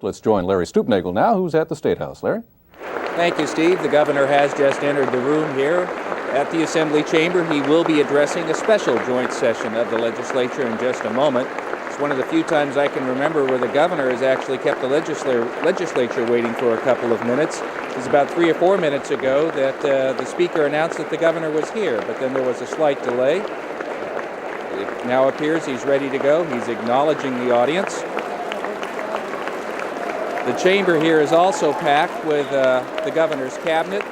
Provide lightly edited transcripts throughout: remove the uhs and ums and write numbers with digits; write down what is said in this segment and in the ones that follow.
Let's join Larry Stupnagel now, who's at the State House. Larry? Thank you, Steve. The governor has just entered the room here at the Assembly Chamber. He will be addressing a special joint session of the legislature in just a moment. It's one of the few times I can remember where the governor has actually kept the legislature waiting for a couple of minutes. It was about 3 or 4 minutes ago that the speaker announced that the governor was here, but then there was a slight delay. It now appears he's ready to go. He's acknowledging the audience. The chamber here is also packed with the governor's cabinet.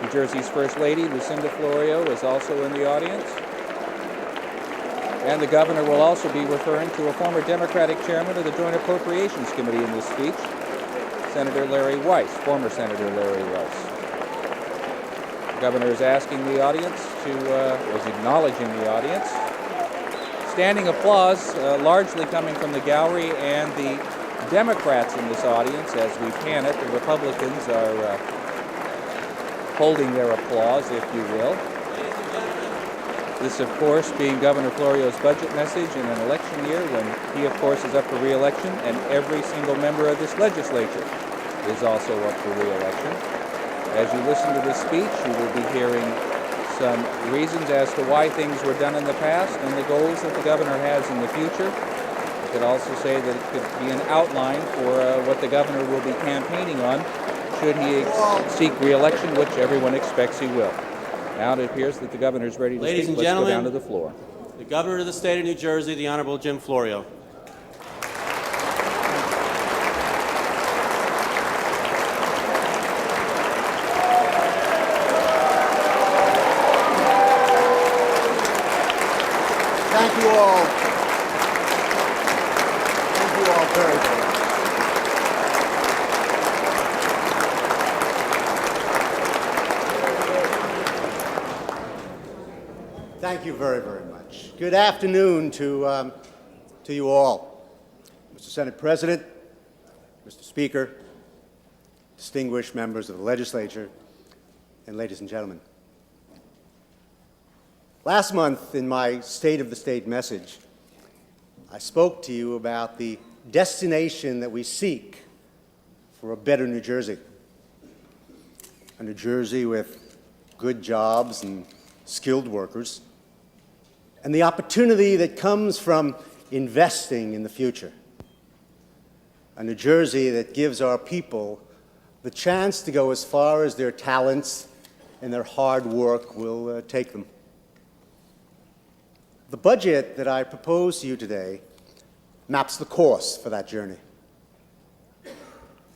New Jersey's First Lady, Lucinda Florio, is also in the audience. And the governor will also be referring to a former Democratic chairman of the Joint Appropriations Committee in this speech, Senator Larry Weiss, former Senator Larry Weiss. The governor is asking the audience is acknowledging the audience. Standing applause largely coming from the gallery and the Democrats in this audience as we pan it. The Republicans are holding their applause, if you will. This, of course, being Governor Florio's budget message in an election year when he, of course, is up for re-election, and every single member of this legislature is also up for re-election. As you listen to this speech, you will be hearing some reasons as to why things were done in the past and the goals that the governor has in the future. You could also say that it could be an outline for what the governor will be campaigning on should he seek re-election, which everyone expects he will. Now it appears that the governor is ready to Ladies speak. and Let's go gentlemen, down to the floor. The governor of the state of New Jersey, the Honorable Jim Florio. Thank you all. Thank you all very much. Thank you very, very much. Good afternoon to you all. Mr. Senate President, Mr. Speaker, distinguished members of the legislature, and ladies and gentlemen. Last month, in my State of the State message, I spoke to you about the destination that we seek for a better New Jersey. A New Jersey with good jobs and skilled workers, and the opportunity that comes from investing in the future. A New Jersey that gives our people the chance to go as far as their talents and their hard work will take them. The budget that I propose to you today maps the course for that journey.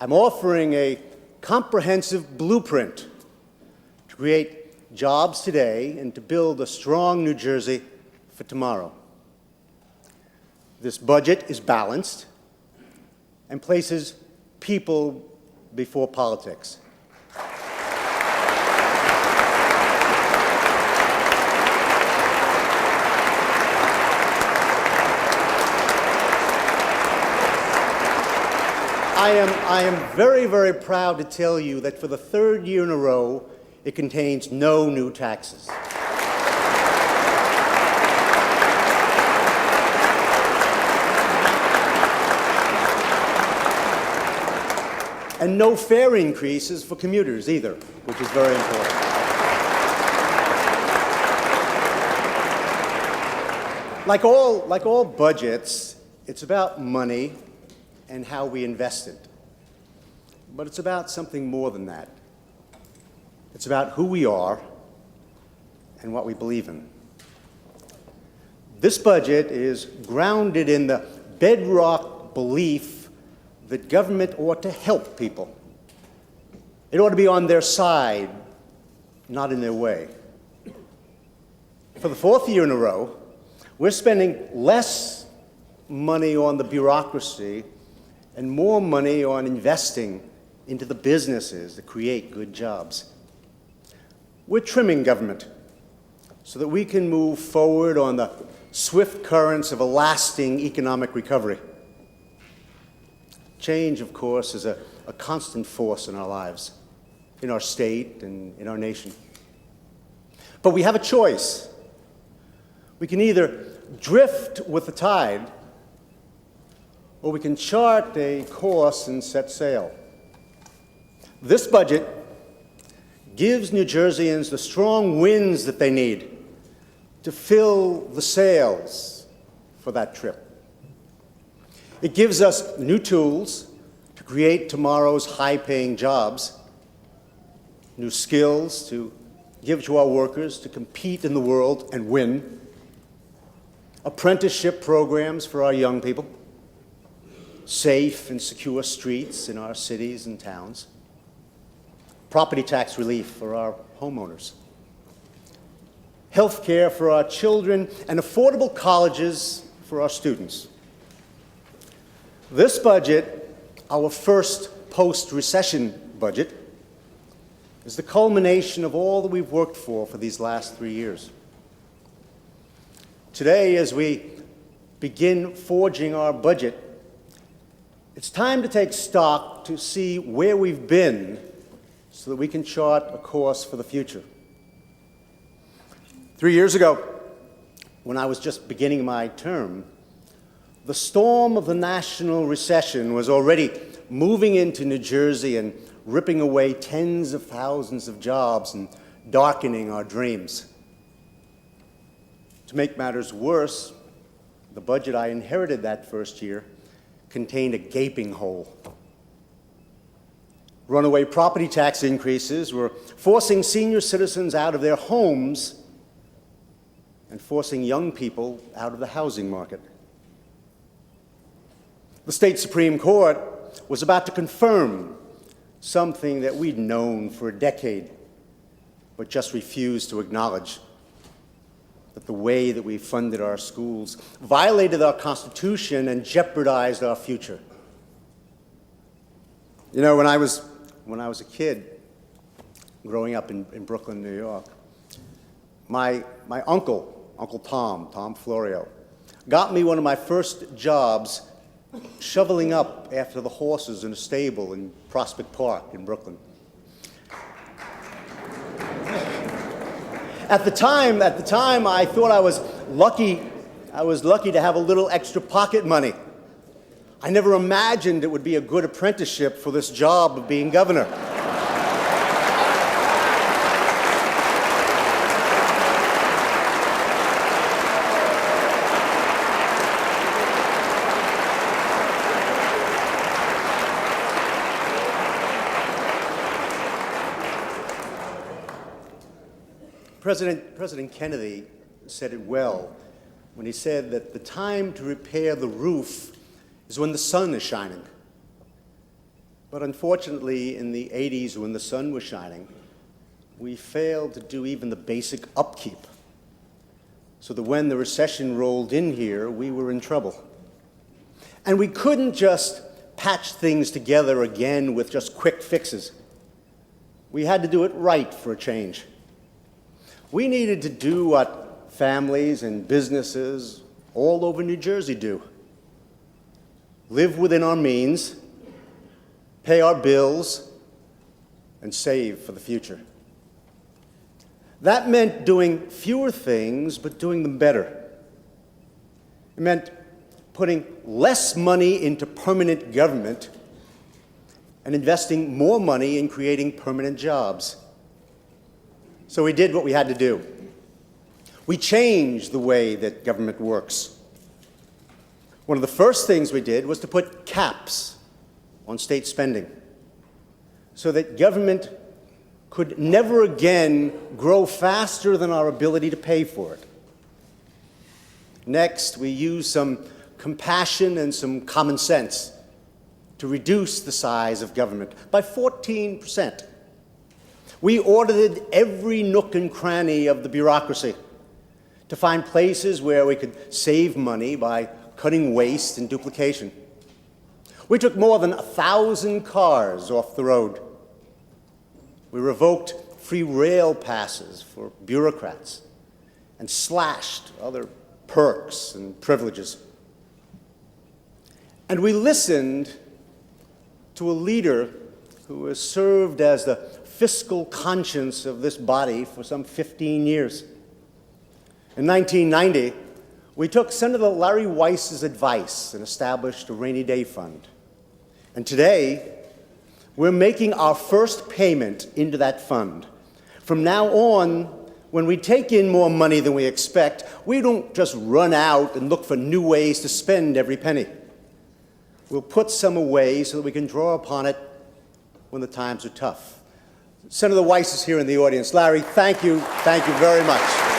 I'm offering a comprehensive blueprint to create jobs today and to build a strong New Jersey for tomorrow. This budget is balanced and places people before politics. I am very, very proud to tell you that for the third year in a row, it contains no new taxes. And no fare increases for commuters either, which is very important. Like all budgets, it's about money and how we invest it. But it's about something more than that. It's about who we are and what we believe in. This budget is grounded in the bedrock belief that government ought to help people. It ought to be on their side, not in their way. For the fourth year in a row, we're spending less money on the bureaucracy and more money on investing into the businesses that create good jobs. We're trimming government so that we can move forward on the swift currents of a lasting economic recovery. Change, of course, is a constant force in our lives, in our state and in our nation. But we have a choice. We can either drift with the tide, or we can chart a course and set sail. This budget gives New Jerseyans the strong winds that they need to fill the sails for that trip. It gives us new tools to create tomorrow's high-paying jobs, new skills to give to our workers to compete in the world and win, apprenticeship programs for our young people, safe and secure streets in our cities and towns, property tax relief for our homeowners, health care for our children, and affordable colleges for our students. This budget, our first post-recession budget, is the culmination of all that we've worked for these last 3 years. Today, as we begin forging our budget, it's time to take stock to see where we've been so that we can chart a course for the future. 3 years ago, when I was just beginning my term, the storm of the national recession was already moving into New Jersey and ripping away tens of thousands of jobs and darkening our dreams. To make matters worse, the budget I inherited that first year contained a gaping hole. Runaway property tax increases were forcing senior citizens out of their homes and forcing young people out of the housing market. The state Supreme Court was about to confirm something that we'd known for a decade, but just refused to acknowledge: that the way that we funded our schools violated our Constitution and jeopardized our future. You know, when I was a kid, growing up in Brooklyn, New York, my Uncle Tom Florio, got me one of my first jobs shoveling up after the horses in a stable in Prospect Park in Brooklyn. At the time, I thought I was lucky to have a little extra pocket money. I never imagined it would be a good apprenticeship for this job of being governor. President Kennedy said it well when he said that the time to repair the roof is when the sun is shining. But unfortunately, in the 80s, when the sun was shining, we failed to do even the basic upkeep, so that when the recession rolled in here, we were in trouble. And we couldn't just patch things together again with just quick fixes. We had to do it right for a change. We needed to do what families and businesses all over New Jersey do: live within our means, pay our bills, and save for the future. That meant doing fewer things, but doing them better. It meant putting less money into permanent government and investing more money in creating permanent jobs. So we did what we had to do. We changed the way that government works. One of the first things we did was to put caps on state spending so that government could never again grow faster than our ability to pay for it. Next, we used some compassion and some common sense to reduce the size of government by 14%. We audited every nook and cranny of the bureaucracy to find places where we could save money by cutting waste and duplication. We took more than 1,000 cars off the road. We revoked free rail passes for bureaucrats and slashed other perks and privileges. And we listened to a leader who has served as the fiscal conscience of this body for some 15 years. In 1990, We took Senator Larry Weiss's advice and established a rainy day fund. And today, we're making our first payment into that fund. From now on, when we take in more money than we expect, we don't just run out and look for new ways to spend every penny. We'll put some away so that we can draw upon it when the times are tough. Senator Weiss is here in the audience. Larry, thank you very much.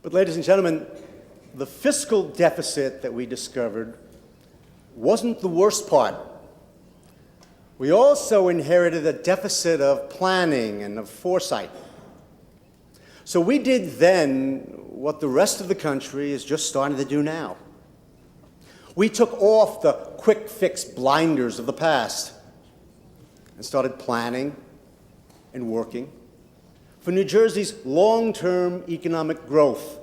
But ladies and gentlemen, the fiscal deficit that we discovered wasn't the worst part. We also inherited a deficit of planning and of foresight. So we did then what the rest of the country is just starting to do now. We took off the quick fix blinders of the past and started planning and working for New Jersey's long-term economic growth.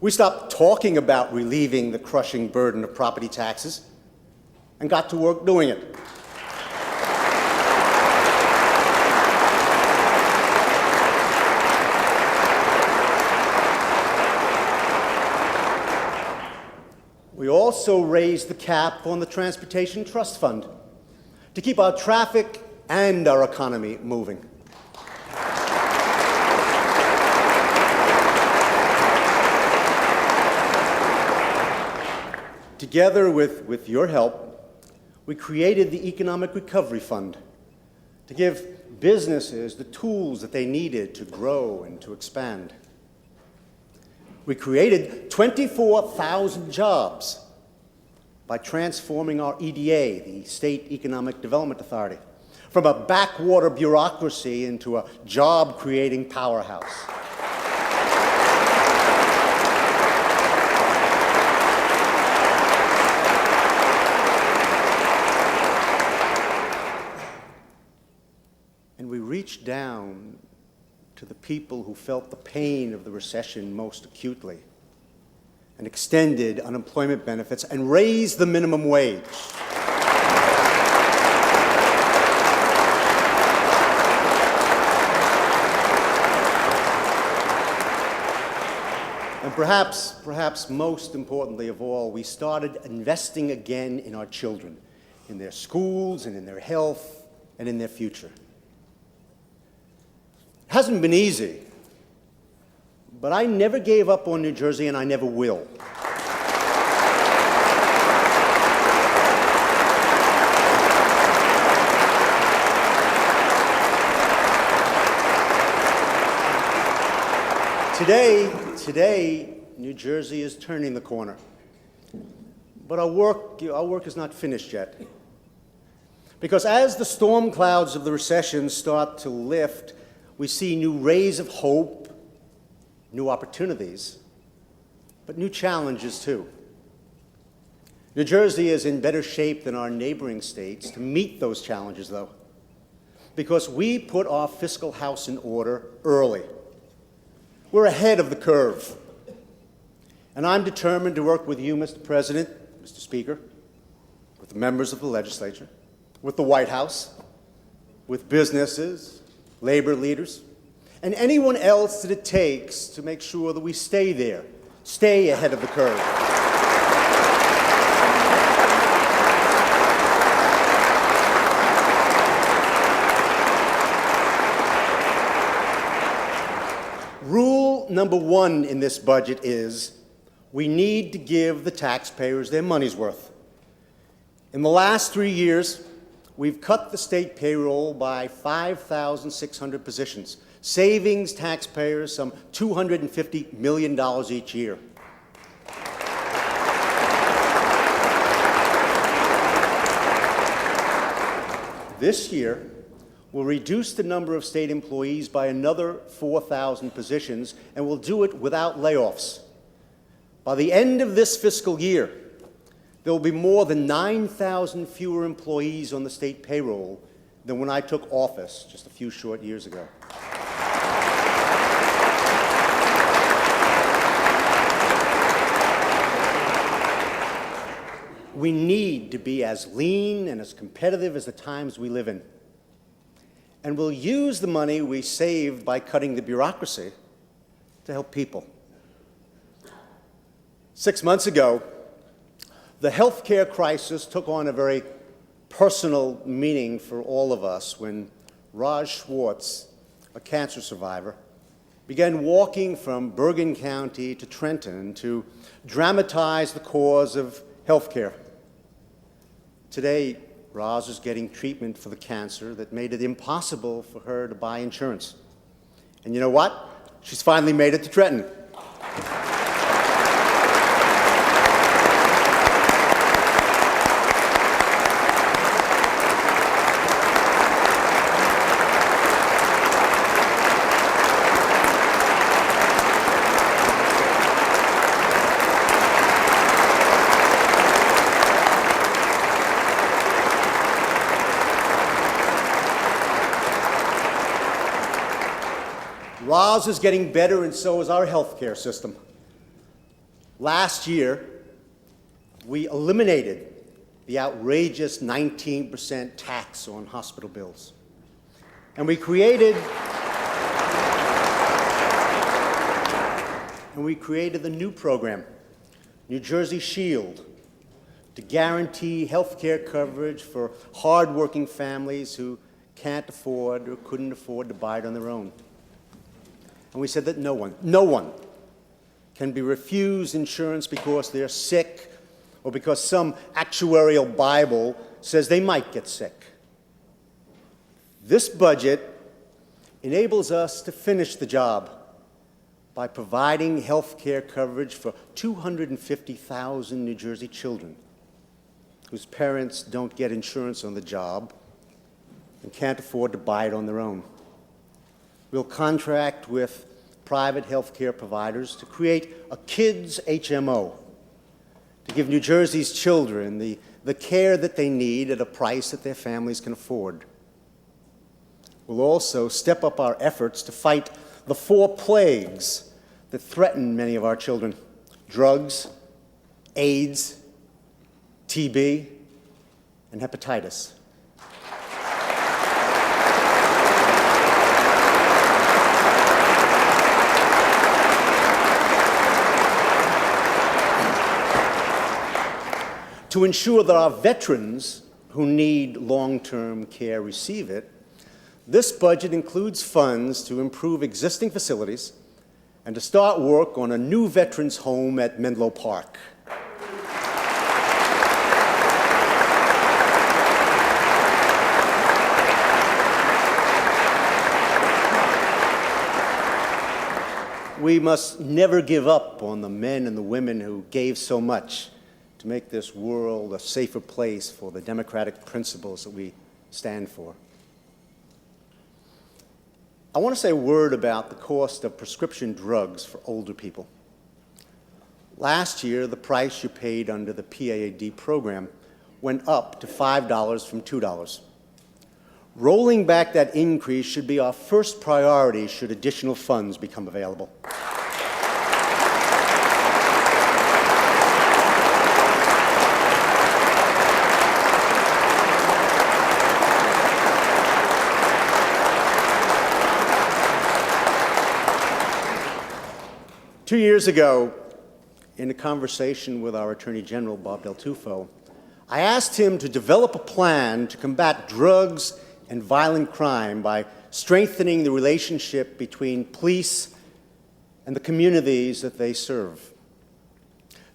We stopped talking about relieving the crushing burden of property taxes and got to work doing it. We also raised the cap on the Transportation Trust Fund to keep our traffic and our economy moving. Together with your help, we created the Economic Recovery Fund to give businesses the tools that they needed to grow and to expand. We created 24,000 jobs by transforming our EDA, the State Economic Development Authority, from a backwater bureaucracy into a job-creating powerhouse. And we reached down to the people who felt the pain of the recession most acutely and extended unemployment benefits and raised the minimum wage. And perhaps most importantly of all, we started investing again in our children, in their schools and in their health and in their future. It hasn't been easy, but I never gave up on New Jersey, and I never will. Today, New Jersey is turning the corner, but our work is not finished yet. Because as the storm clouds of the recession start to lift, we see new rays of hope, new opportunities, but new challenges too. New Jersey is in better shape than our neighboring states to meet those challenges, though, because we put our fiscal house in order early. We're ahead of the curve. And I'm determined to work with you, Mr. President, Mr. Speaker, with the members of the legislature, with the White House, with businesses, labor leaders, and anyone else that it takes to make sure that we stay there, stay ahead of the curve. Rule number one in this budget is we need to give the taxpayers their money's worth. In the last 3 years, we've cut the state payroll by 5,600 positions, saving taxpayers some $250 million each year. This year, we'll reduce the number of state employees by another 4,000 positions, and we'll do it without layoffs. By the end of this fiscal year, there will be more than 9,000 fewer employees on the state payroll than when I took office just a few short years ago. We need to be as lean and as competitive as the times we live in. And we'll use the money we saved by cutting the bureaucracy to help people. 6 months ago, the healthcare crisis took on a very personal meaning for all of us when Raj Schwartz, a cancer survivor, began walking from Bergen County to Trenton to dramatize the cause of healthcare. Today, Roz is getting treatment for the cancer that made it impossible for her to buy insurance. And you know what? She's finally made it to Trenton. Roz is getting better, and so is our healthcare system. Last year, we eliminated the outrageous 19% tax on hospital bills. And we created a new program, New Jersey Shield, to guarantee health care coverage for hardworking families who can't afford or couldn't afford to buy it on their own. And we said that no one can be refused insurance because they're sick or because some actuarial Bible says they might get sick. This budget enables us to finish the job by providing health care coverage for 250,000 New Jersey children whose parents don't get insurance on the job and can't afford to buy it on their own. We'll contract with private health care providers to create a kids' HMO to give New Jersey's children the care that they need at a price that their families can afford. We'll also step up our efforts to fight the 4 plagues that threaten many of our children: drugs, AIDS, TB, and hepatitis. To ensure that our veterans who need long-term care receive it, this budget includes funds to improve existing facilities and to start work on a new veterans home at Menlo Park. We must never give up on the men and the women who gave so much to make this world a safer place for the democratic principles that we stand for. I want to say a word about the cost of prescription drugs for older people. Last year, the price you paid under the PAAD program went up to $5 from $2. Rolling back that increase should be our first priority should additional funds become available. Two years ago, in a conversation with our Attorney General, Bob Del Tufo, I asked him to develop a plan to combat drugs and violent crime by strengthening the relationship between police and the communities that they serve.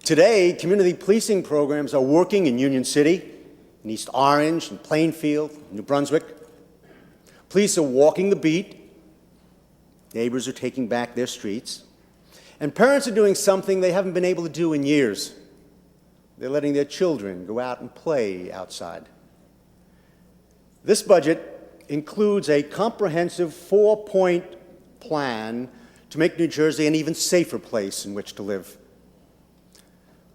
Today, community policing programs are working in Union City, in East Orange, in Plainfield, New Brunswick. Police are walking the beat. Neighbors are taking back their streets. And parents are doing something they haven't been able to do in years. They're letting their children go out and play outside. This budget includes a comprehensive 4-point plan to make New Jersey an even safer place in which to live.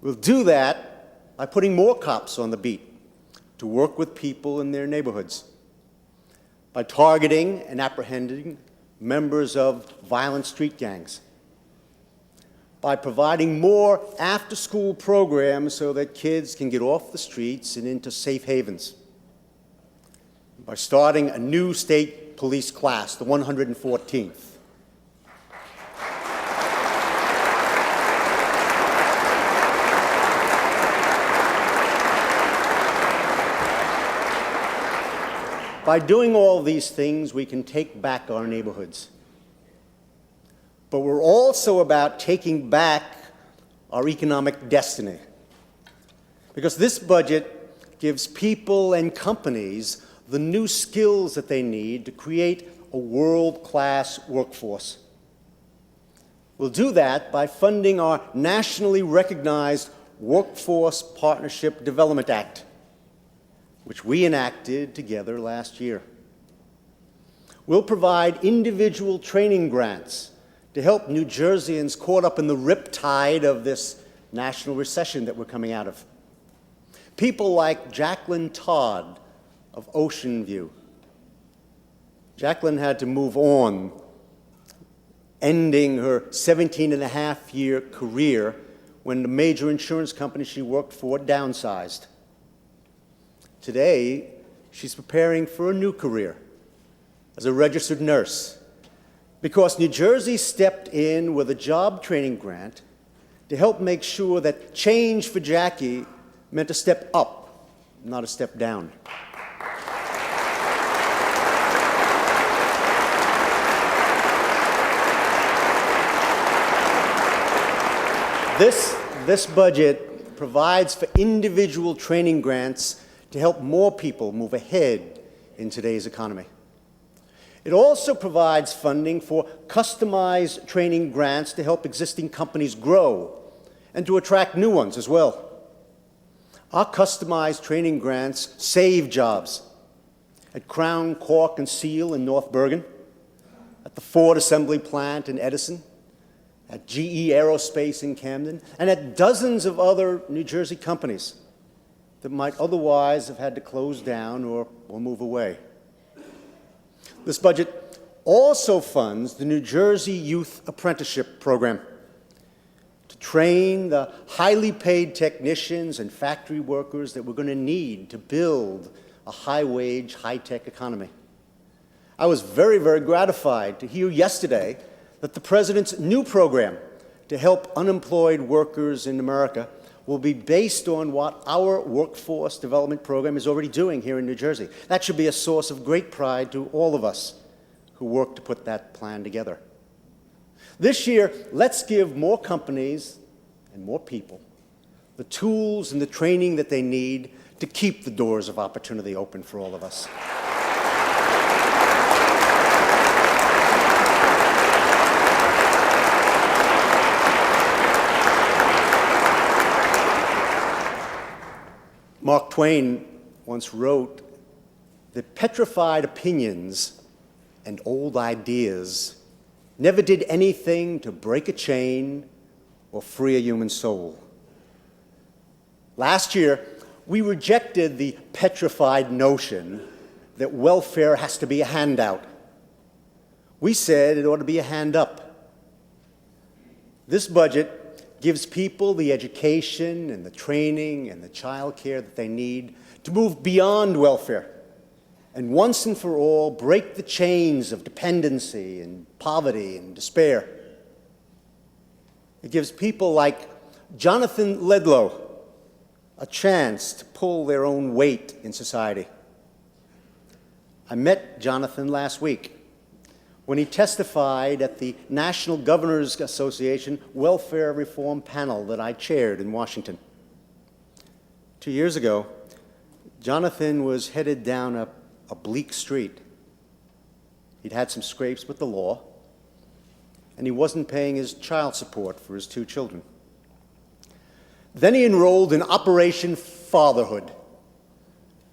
We'll do that by putting more cops on the beat to work with people in their neighborhoods, by targeting and apprehending members of violent street gangs, by providing more after-school programs so that kids can get off the streets and into safe havens, by starting a new state police class, the 114th. By doing all these things, we can take back our neighborhoods. But we're also about taking back our economic destiny. Because this budget gives people and companies the new skills that they need to create a world-class workforce. We'll do that by funding our nationally recognized Workforce Partnership Development Act, which we enacted together last year. We'll provide individual training grants to help New Jerseyans caught up in the riptide of this national recession that we're coming out of. People like Jacqueline Todd of Ocean View. Jacqueline had to move on, ending her 17-and-a-half-year career when the major insurance company she worked for downsized. Today, she's preparing for a new career as a registered nurse because New Jersey stepped in with a job training grant to help make sure that change for Jackie meant a step up, not a step down. This budget provides for individual training grants to help more people move ahead in today's economy. It also provides funding for customized training grants to help existing companies grow and to attract new ones as well. Our customized training grants save jobs at Crown, Cork, and Seal in North Bergen, at the Ford Assembly Plant in Edison, at GE Aerospace in Camden, and at dozens of other New Jersey companies that might otherwise have had to close down or move away. This budget also funds the New Jersey Youth Apprenticeship Program to train the highly paid technicians and factory workers that we're going to need to build a high-wage, high-tech economy. I was very, very gratified to hear yesterday that the President's new program to help unemployed workers in America will be based on what our workforce development program is already doing here in New Jersey. That should be a source of great pride to all of us who work to put that plan together. This year, let's give more companies and more people the tools and the training that they need to keep the doors of opportunity open for all of us. Mark Twain once wrote that petrified opinions and old ideas never did anything to break a chain or free a human soul. Last year, we rejected the petrified notion that welfare has to be a handout. We said it ought to be a hand up. This budget gives people the education and the training and the child care that they need to move beyond welfare and once and for all break the chains of dependency and poverty and despair. It gives people like Jonathan Ledlow a chance to pull their own weight in society. I met Jonathan last week when he testified at the National Governors Association Welfare Reform Panel that I chaired in Washington. 2 years ago, Jonathan was headed down a bleak street. He'd had some scrapes with the law, and he wasn't paying his child support for his 2 children. Then he enrolled in Operation Fatherhood,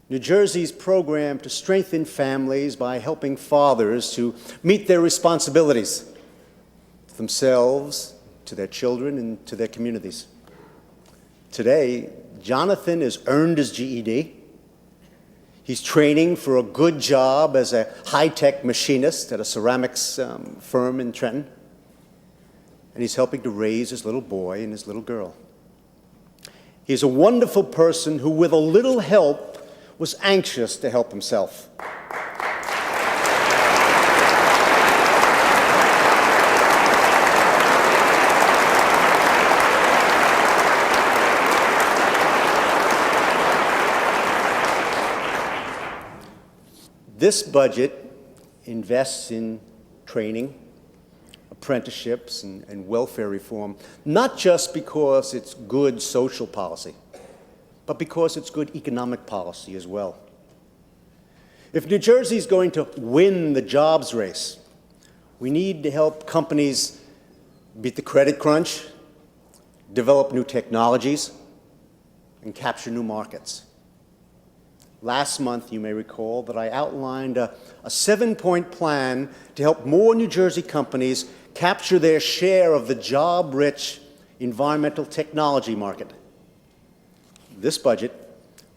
New Jersey's program to strengthen families by helping fathers to meet their responsibilities to themselves, to their children, and to their communities. Today, Jonathan has earned his GED. He's training for a good job as a high-tech machinist at a ceramics firm in Trenton. And he's helping to raise his little boy and his little girl. He's a wonderful person who, with a little help, was anxious to help himself. This budget invests in training, apprenticeships, and welfare reform, not just because it's good social policy, but because it's good economic policy as well. If New Jersey is going to win the jobs race, we need to help companies beat the credit crunch, develop new technologies, and capture new markets. Last month, you may recall that I outlined a 7-point plan to help more New Jersey companies capture their share of the job-rich environmental technology market. This budget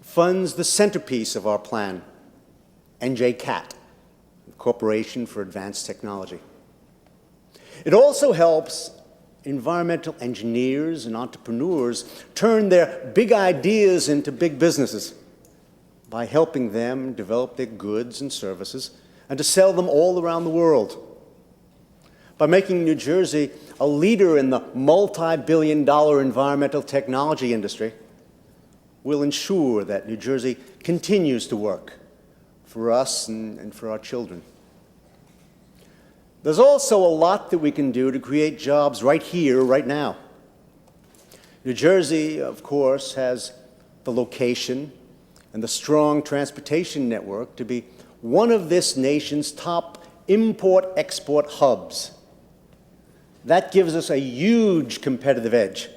funds the centerpiece of our plan, NJCAT, the Corporation for Advanced Technology. It also helps environmental engineers and entrepreneurs turn their big ideas into big businesses by helping them develop their goods and services and to sell them all around the world. By making New Jersey a leader in the multi-billion-dollar environmental technology industry, we'll ensure that New Jersey continues to work for us and for our children. There's also a lot that we can do to create jobs right here, right now. New Jersey, of course, has the location and the strong transportation network to be one of this nation's top import-export hubs. That gives us a huge competitive edge.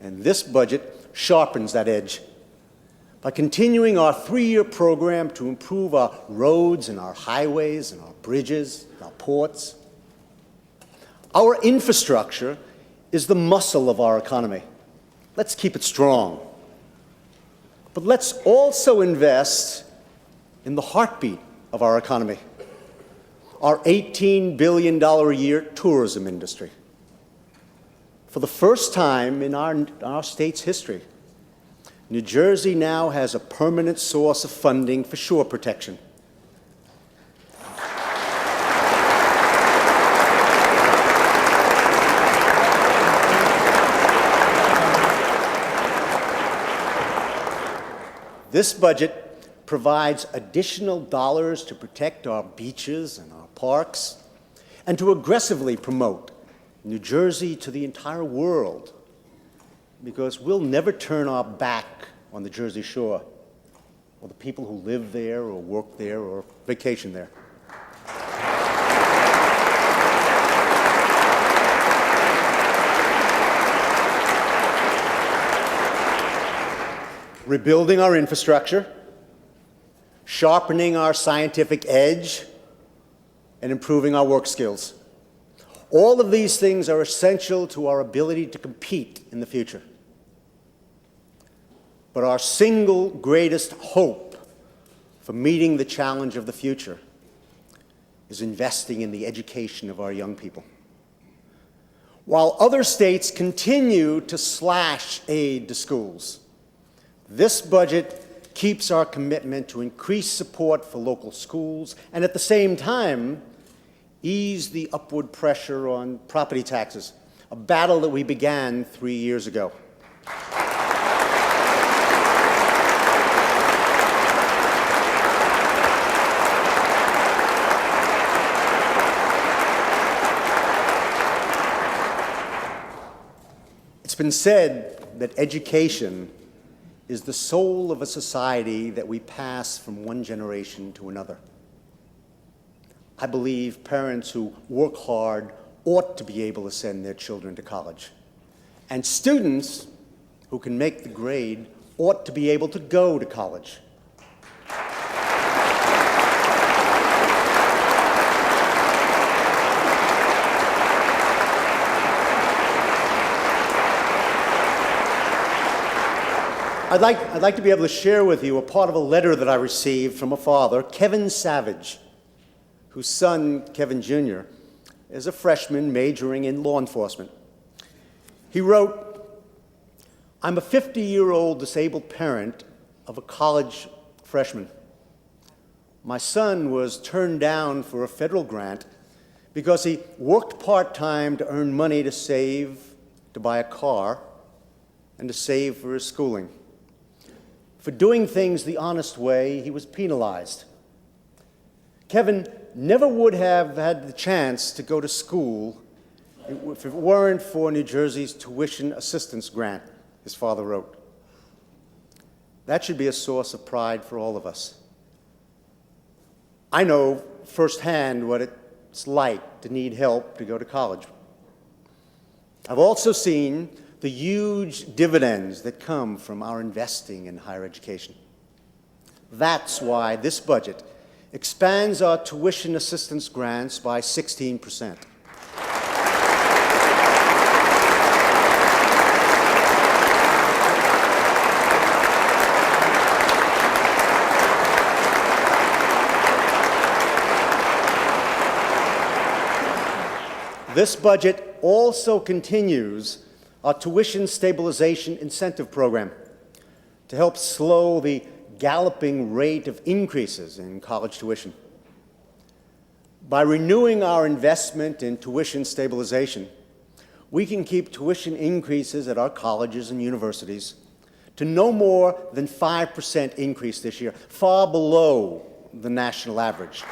And this budget sharpens that edge by continuing our 3-year program to improve our roads and our highways and our bridges, and our ports. Our infrastructure is the muscle of our economy. Let's keep it strong. But let's also invest in the heartbeat of our economy, our $18 billion a year tourism industry. For the first time in our state's history, New Jersey now has a permanent source of funding for shore protection. This budget provides additional dollars to protect our beaches and our parks and to aggressively promote New Jersey to the entire world, because we'll never turn our back on the Jersey Shore or the people who live there or work there or vacation there. Rebuilding our infrastructure, sharpening our scientific edge, and improving our work skills. All of these things are essential to our ability to compete in the future. But our single greatest hope for meeting the challenge of the future is investing in the education of our young people. While other states continue to slash aid to schools, this budget keeps our commitment to increase support for local schools and at the same time ease the upward pressure on property taxes, a battle that we began 3 years ago. It's been said that education is the soul of a society that we pass from one generation to another. I believe parents who work hard ought to be able to send their children to college. And students who can make the grade ought to be able to go to college. I'd like to be able to share with you a part of a letter that I received from a father, Kevin Savage, whose son, Kevin Jr., is a freshman majoring in law enforcement. He wrote, "I'm a 50-year-old disabled parent of a college freshman. My son was turned down for a federal grant because he worked part-time to earn money to save, to buy a car, and to save for his schooling. For doing things the honest way, he was penalized. Kevin never would have had the chance to go to school if it weren't for New Jersey's tuition assistance grant," his father wrote. That should be a source of pride for all of us. I know firsthand what it's like to need help to go to college. I've also seen the huge dividends that come from our investing in higher education. That's why this budget expands our tuition assistance grants by 16%. This budget also continues our tuition stabilization incentive program to help slow the galloping rate of increases in college tuition. By renewing our investment in tuition stabilization, we can keep tuition increases at our colleges and universities to no more than 5% increase this year, far below the national average.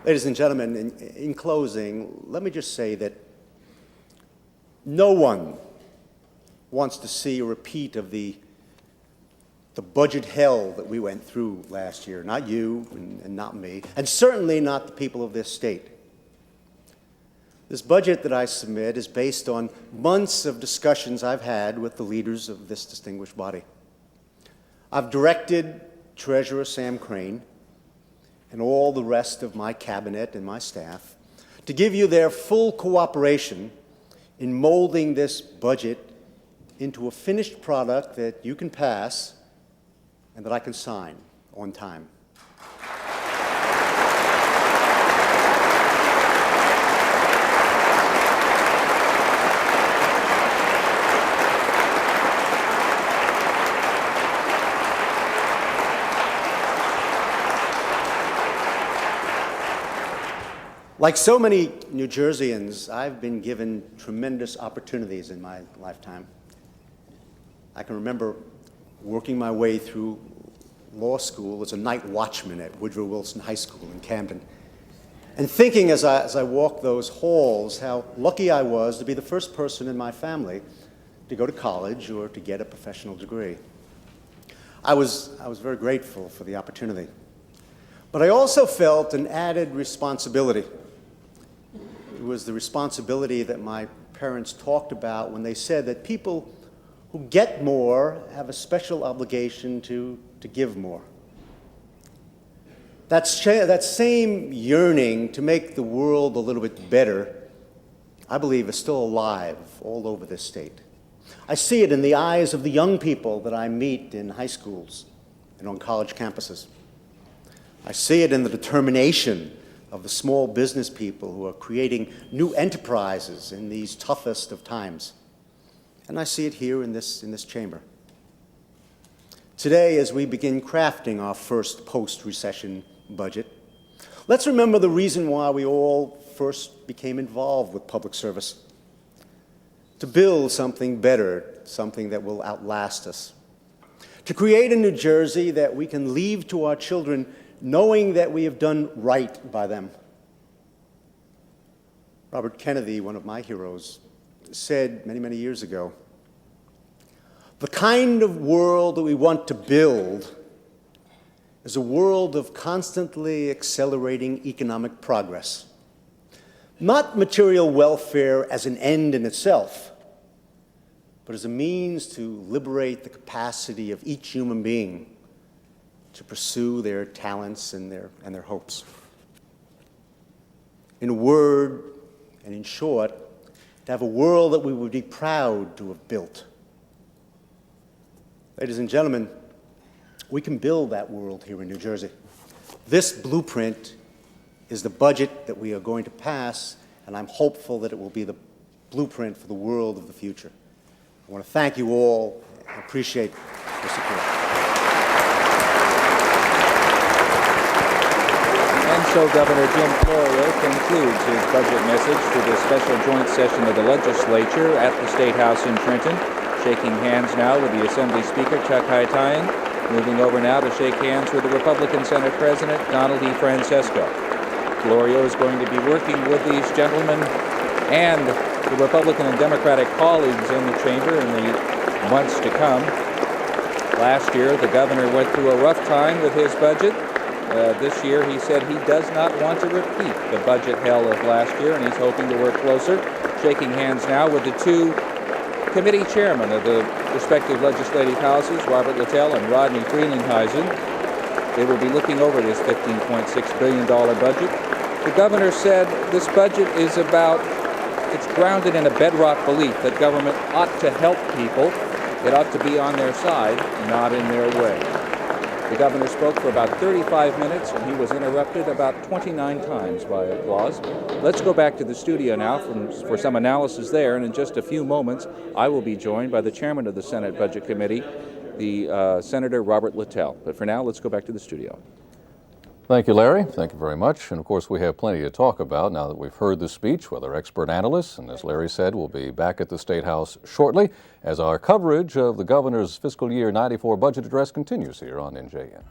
Ladies and gentlemen, in closing, let me just say that no one wants to see a repeat of the budget hell that we went through last year. Not you and not me, and certainly not the people of this state. This budget that I submit is based on months of discussions I've had with the leaders of this distinguished body. I've directed Treasurer Sam Crane and all the rest of my cabinet and my staff to give you their full cooperation in molding this budget into a finished product that you can pass and that I can sign on time. Like so many New Jerseyans, I've been given tremendous opportunities in my lifetime. I can remember working my way through law school as a night watchman at Woodrow Wilson High School in Camden, and thinking as I walked those halls how lucky I was to be the first person in my family to go to college or to get a professional degree. I was very grateful for the opportunity. But I also felt an added responsibility. It was the responsibility that my parents talked about when they said that people who get more have a special obligation to give more. That same yearning to make the world a little bit better, I believe, is still alive all over this state. I see it in the eyes of the young people that I meet in high schools and on college campuses. I see it in the determination of the small business people who are creating new enterprises in these toughest of times. And I see it here in this chamber. Today, as we begin crafting our first post-recession budget, let's remember the reason why we all first became involved with public service: to build something better, something that will outlast us, to create a New Jersey that we can leave to our children knowing that we have done right by them. Robert Kennedy, one of my heroes, said many, many years ago, "The kind of world that we want to build is a world of constantly accelerating economic progress. Not material welfare as an end in itself, but as a means to liberate the capacity of each human being to pursue their talents and their hopes. In a word, and in short, to have a world that we would be proud to have built. Ladies and gentlemen, we can build that world here in New Jersey. This blueprint is the budget that we are going to pass, and I'm hopeful that it will be the blueprint for the world of the future. I want to thank you all. I appreciate your support. And so Governor Jim Florio concludes his budget message to the special joint session of the legislature at the State House in Trenton, shaking hands now with the Assembly Speaker, Chuck Hytine, moving over now to shake hands with the Republican Senate President, Donald E. Francesco. Florio is going to be working with these gentlemen and the Republican and Democratic colleagues in the chamber in the months to come. Last year, the governor went through a rough time with his budget. This year, he said he does not want to repeat the budget hell of last year, and he's hoping to work closer. Shaking hands now with the two committee chairmen of the respective legislative houses, Robert Littell and Rodney Frelinghuysen. They will be looking over this $15.6 billion budget. The governor said this budget is it's grounded in a bedrock belief that government ought to help people. It ought to be on their side, not in their way. The governor spoke for about 35 minutes, and he was interrupted about 29 times by applause. Let's go back to the studio now for some analysis there, and in just a few moments, I will be joined by the chairman of the Senate Budget Committee, the Senator Robert Littell. But for now, let's go back to the studio. Thank you, Larry. Thank you very much. And of course, we have plenty to talk about now that we've heard the speech with our expert analysts. And as Larry said, we'll be back at the State House shortly as our coverage of the governor's fiscal year '94 budget address continues here on NJN.